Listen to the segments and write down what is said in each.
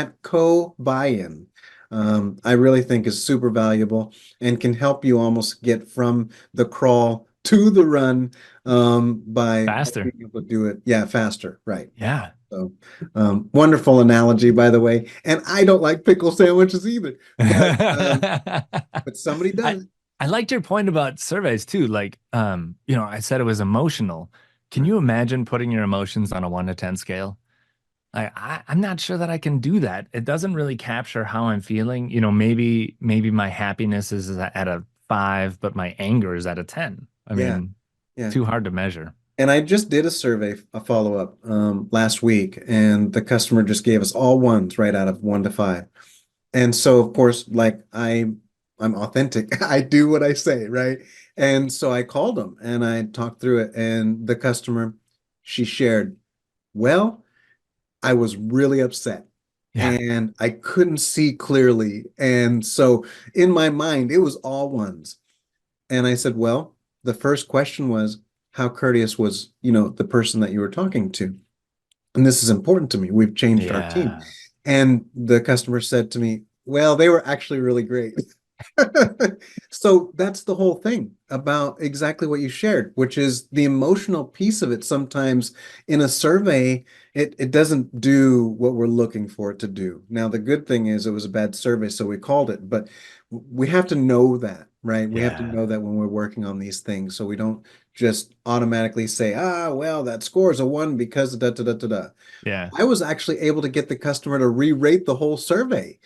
that co-buy-in, I really think is super valuable and can help you almost get from the crawl to the run by Faster. being able to do it, yeah, faster, right? Yeah. So, wonderful analogy, by the way. And I don't like pickle sandwiches either, but somebody I does. I liked your point about surveys too. Like, I said it was emotional. Can Right. you imagine putting your emotions on a 1 to 10 scale? I'm not sure that I can do that. It doesn't really capture how I'm feeling. Maybe my happiness is at a 5, but my anger is at a 10. I Yeah, mean, yeah. too hard to measure. And I just did a survey, a follow-up last week, and the customer just gave us all ones right out of 1 to 5. And so, of course, like I'm authentic. I do what I say, right? And so I called them and I talked through it, and the customer, she shared, well, I was really upset Yeah. and I couldn't see clearly. And so in my mind, it was all ones. And I said, well, the first question was, how courteous was, the person that you were talking to? And this is important to me. We've changed our team. Yeah. And the customer said to me, well, they were actually really great. So that's the whole thing about exactly what you shared, which is the emotional piece of it. Sometimes in a survey, it doesn't do what we're looking for it to do. Now, the good thing is it was a bad survey, so we called it, but we have to know that, right? We have to Yeah. know that when we're working on these things, so we don't just automatically say, well, that score is a 1 because da da da da da. Yeah. I was actually able to get the customer to re-rate the whole survey.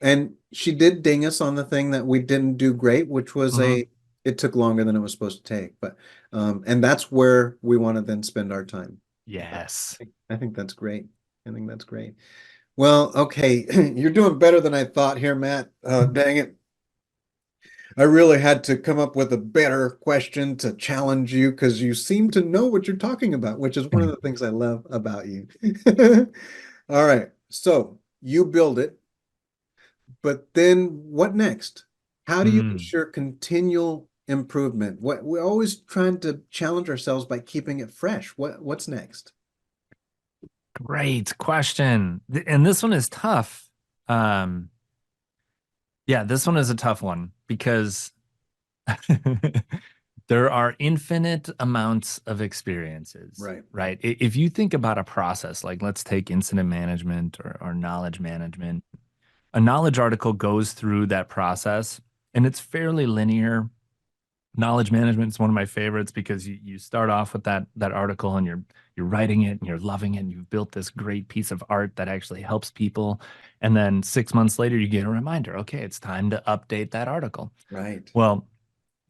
And she did ding us on the thing that we didn't do great, which was Hmm. it took longer than it was supposed to take. But and that's where we want to then spend our time. But Yes. I think that's great. I think that's great. Well, okay, you're doing better than I thought here, Matt. Dang it. I really had to come up with a better question to challenge you because you seem to know what you're talking about, which is one of the things I love about you. All right. So you build it. But then what next? How do you Mm. ensure continual improvement? We're always trying to challenge ourselves by keeping it fresh. What's next? Great question. And this one is tough. Um, yeah, this one is a tough one because there are infinite amounts of experiences, Right. right? If you think about a process, like let's take incident management or knowledge management, a knowledge article goes through that process and it's fairly linear. Knowledge management is one of my favorites because you start off with that article and you're writing it and you're loving it and you've built this great piece of art that actually helps people. And then 6 months later, you get a reminder, okay, it's time to update that article. Right. Well,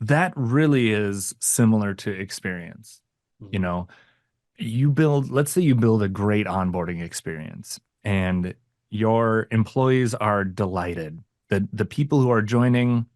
that really is similar to experience. You Mhm. know, let's say you build a great onboarding experience and your employees are delighted. The people who are joining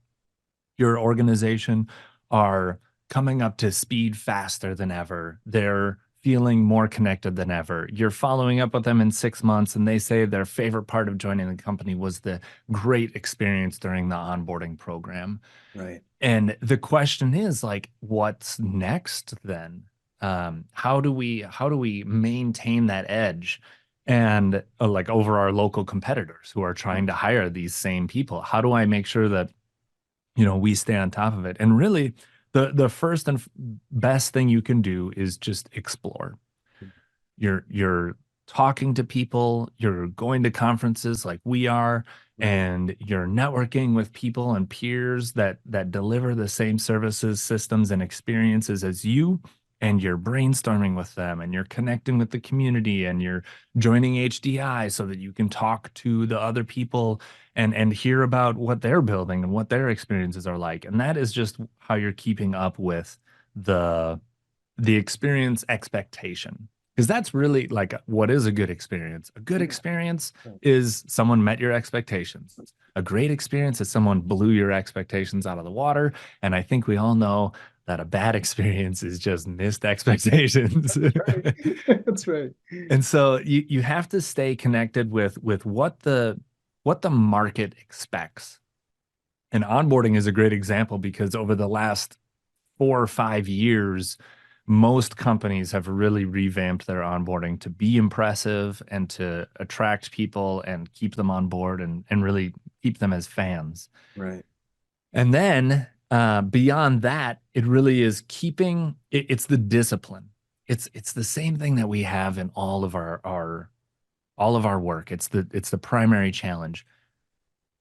your organization are coming up to speed faster than ever. They're feeling more connected than ever. You're following up with them in 6 months, and they say their favorite part of joining the company was the great experience during the onboarding program. Right. And the question is like, what's next then? How do we maintain that edge? And like over our local competitors who are trying to hire these same people, how do I make sure that we stay on top of it? And really, the first and best thing you can do is just explore. You're talking to people, you're going to conferences like we are, Right. and you're networking with people and peers that deliver the same services, systems, and experiences as you. And you're brainstorming with them and you're connecting with the community and you're joining HDI so that you can talk to the other people and hear about what they're building and what their experiences are like. And that is just how you're keeping up with the the experience expectation. Because that's really like what is a good experience. A good Yeah. experience Right. is someone met your expectations. A great experience is someone blew your expectations out of the water. And I think we all know that a bad experience is just missed expectations. That's right. That's right. And so you have to stay connected with what the market expects. And onboarding is a great example because over the last 4 or 5 years, most companies have really revamped their onboarding to be impressive and to attract people and keep them on board and really keep them as fans. Right. And then beyond that, it really is keeping it's the discipline. It's the same thing that we have in all of our all of our work. It's the primary challenge.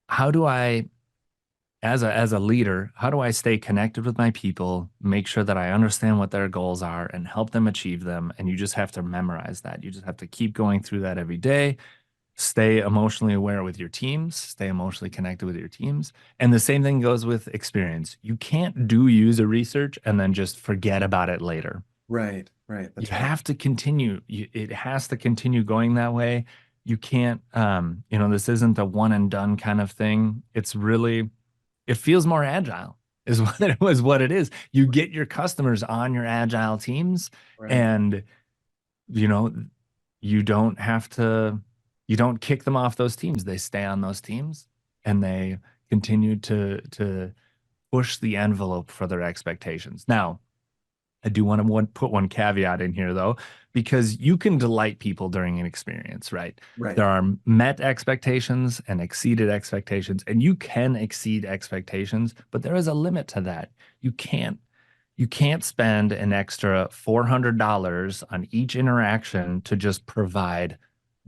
How do I as a leader, how do I stay connected with my people, make sure that I understand what their goals are and help them achieve them? And you just have to memorize that. You just have to keep going through that every day. Stay emotionally aware with your teams, stay emotionally connected with your teams. And the same thing goes with experience. You can't do user research and then just forget about it later. Right. Right. You That's right. have to continue. It has to continue going that way. You can't, this isn't a one and done kind of thing. It feels more agile is what it is. You get your customers on your agile teams Right. and you know, you don't have to, you don't kick them off those teams. They stay on those teams and they continue to push the envelope for their expectations. Now, I do want to put one caveat in here though, because you can delight people during an experience, right? Right. There are met expectations and exceeded expectations, and you can exceed expectations, but there is a limit to that. You can't you can't spend an extra $400 on each interaction to just provide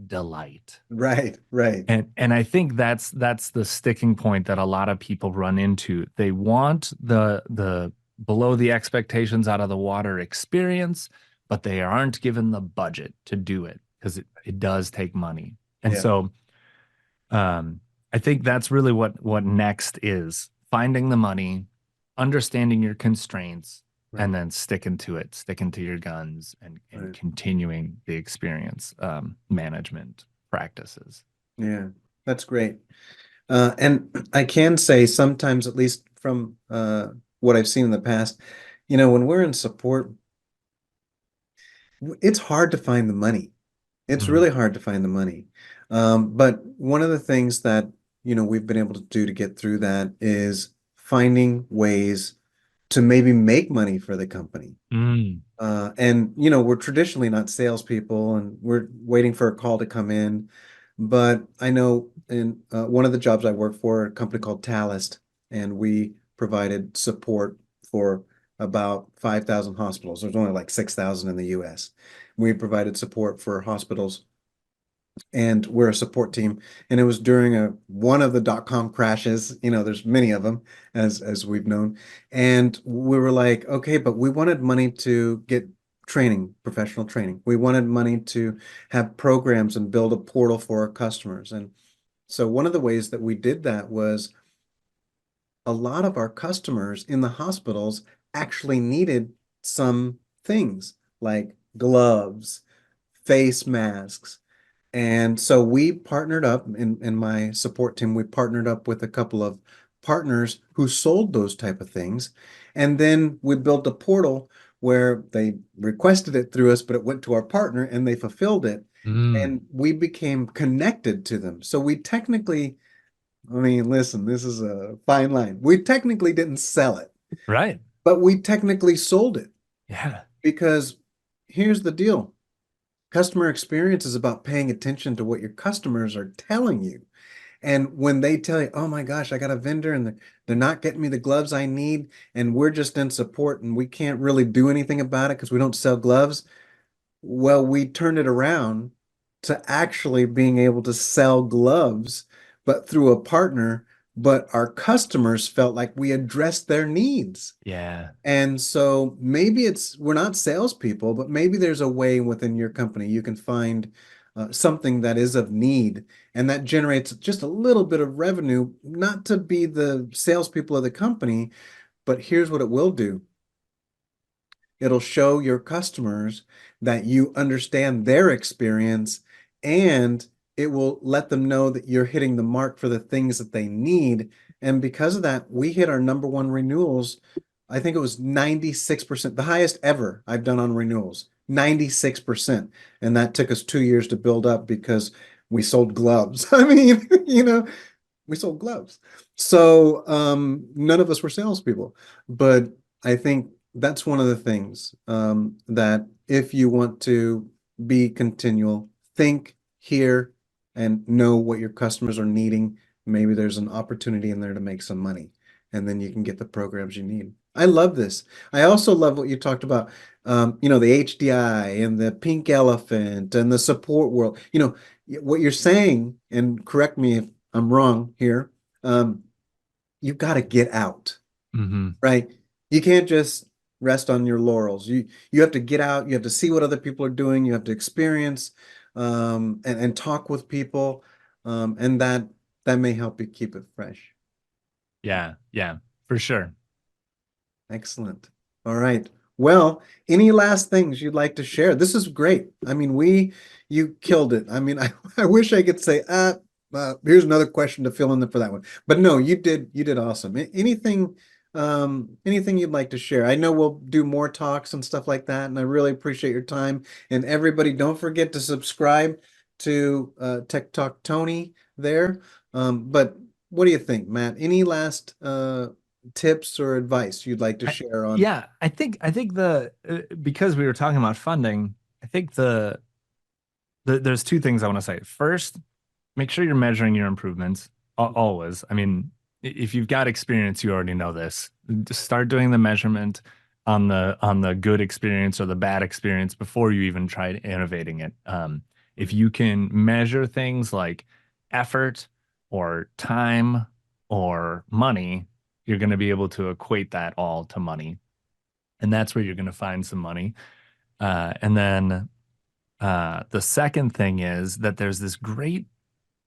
delight. Right. Right. And I think that's the sticking point that a lot of people run into. They want the below the expectations out of the water experience, but they aren't given the budget to do it because it does take money. And Yeah. so um, I think that's really what next is finding the money, understanding your constraints, Right. and then sticking to it, sticking to your guns and Right. continuing the experience management practices. Yeah. That's great. And I can say sometimes, at least from what I've seen in the past, when we're in support, it's hard to find the money. It's Mhm. really hard to find the money. But one of the things that, we've been able to do to get through that is finding ways to maybe make money for the company. Mm. And we're traditionally not salespeople, and we're waiting for a call to come in. But I know in one of the jobs I work for, a company called Talist, and we provided support for about 5,000 hospitals. There's only like 6,000 in the US. We provided support for hospitals, and we're a support team. And it was during one of the dot-com crashes. There's many of them, as we've known. And we were like, okay, but we wanted money to get training, professional training. We wanted money to have programs and build a portal for our customers. And so one of the ways that we did that was a lot of our customers in the hospitals actually needed some things like gloves, face masks, and so we partnered up in my support team, we partnered up with a couple of partners who sold those type of things. And then we built a portal where they requested it through us, but it went to our partner and they fulfilled it. Mm. And we became connected to them. So we technically, I mean, listen, this is a fine line. We technically didn't sell it, Right. but we technically sold it Yeah. because here's the deal. Customer experience is about paying attention to what your customers are telling you. And when they tell you, oh my gosh, I got a vendor and they're not getting me the gloves I need, and we're just in support and we can't really do anything about it because we don't sell gloves. Well, we turned it around to actually being able to sell gloves, but through a partner. But our customers felt like we addressed their needs. Yeah. And so maybe we're not salespeople, but maybe there's a way within your company you can find something that is of need and that generates just a little bit of revenue, not to be the salespeople of the company, but here's what it will do. It'll show your customers that you understand their experience, and it will let them know that you're hitting the mark for the things that they need. And because of that, we hit our number one renewals. I think it was 96%, the highest ever I've done on renewals, 96%. And that took us 2 years to build up because we sold gloves. I mean, we sold gloves. So none of us were salespeople, but I think that's one of the things that if you want to be continual, think, hear, and know what your customers are needing. Maybe there's an opportunity in there to make some money, and then you can get the programs you need. I love this. I also love what you talked about, the HDI and the pink elephant and the support world. What you're saying, and correct me if I'm wrong here, you've got to get out. Hmm. Right. You can't just rest on your laurels. You have to get out, you have to see what other people are doing, you have to experience and talk with people. And that may help you keep it fresh. Yeah, yeah, for sure. Excellent. All right. Well, any last things you'd like to share? This is great. I mean, you killed it. I mean, I wish I could say, here's another question to fill in for that one. But no, you did awesome. Anything you'd like to share? I know we'll do more talks and stuff like that, and I really appreciate your time. And everybody, don't forget to subscribe to Tech Talk Tony there. But what do you think, Matt? Any last tips or advice you'd like to share on? Yeah, I think the because we were talking about funding, I think there's two things I want to say. First, make sure you're measuring your improvements always. I mean, if you've got experience, you already know this. Just start doing the measurement on the good experience or the bad experience before you even try innovating it. If you can measure things like effort or time or money, you're going to be able to equate that all to money, and that's where you're going to find some money. And then the second thing is that there's this great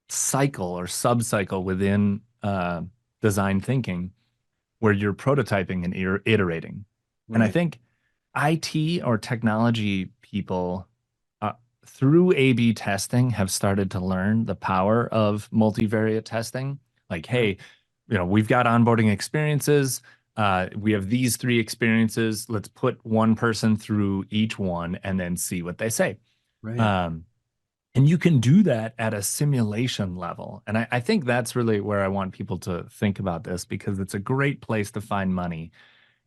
cycle or sub-cycle within design thinking where you're prototyping and iterating. And I Right, think IT or technology people uh, through A/B testing have started to learn the power of multivariate testing. Like, right, hey, we've got onboarding experiences. We have these three experiences. Let's put one person through each one and then see what they say. right. Um, and you can do that at a simulation level. And I think that's really where I want people to think about this because it's a great place to find money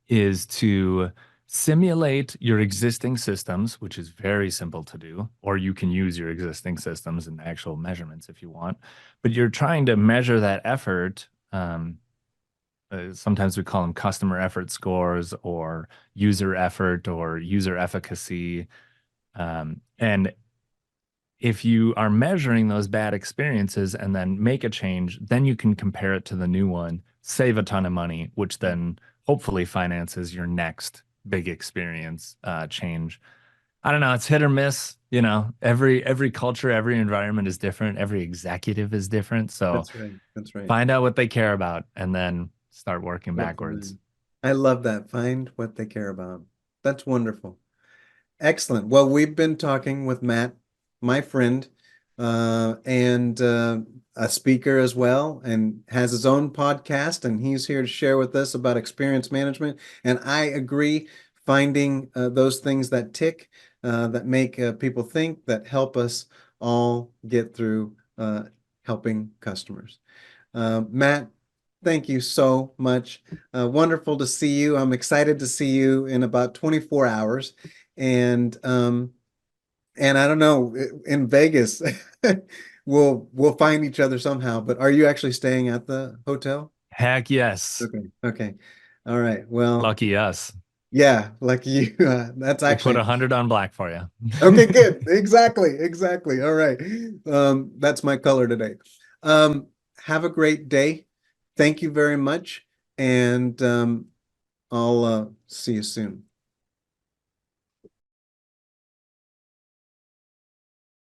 is to simulate your existing systems, which is very simple to do, or you can use your existing systems and actual measurements if you want. But you're trying to measure that effort. Sometimes we call them customer effort scores or user effort or user efficacy. And if you are measuring those bad experiences and then make a change, then you can compare it to the new one, save a ton of money, which then hopefully finances your next big experience change. I don't know, it's hit or miss. Every culture, every environment is different, every executive is different. So That's right. That's right. find out what they care about and then start working Work from backwards. there. I love that. Find what they care about. That's wonderful. Excellent. Well, we've been talking with Matt, my friend, and a speaker as well, and has his own podcast, and he's here to share with us about experience management. And I agree, finding those things that tick, that make people think, that help us all get through helping customers. Matt, thank you so much. Wonderful to see you. I'm excited to see you in about 24 hours. And and I don't know, in Vegas, we'll find each other somehow. But are you actually staying at the hotel? Heck yes. Okay. Okay. All right. Well, Lucky us. yeah, like you. That's We'll put actually 100 on black for you. okay, good. Exactly. Exactly. All right. That's my color today. Have a great day. Thank you very much. And I'll see you soon.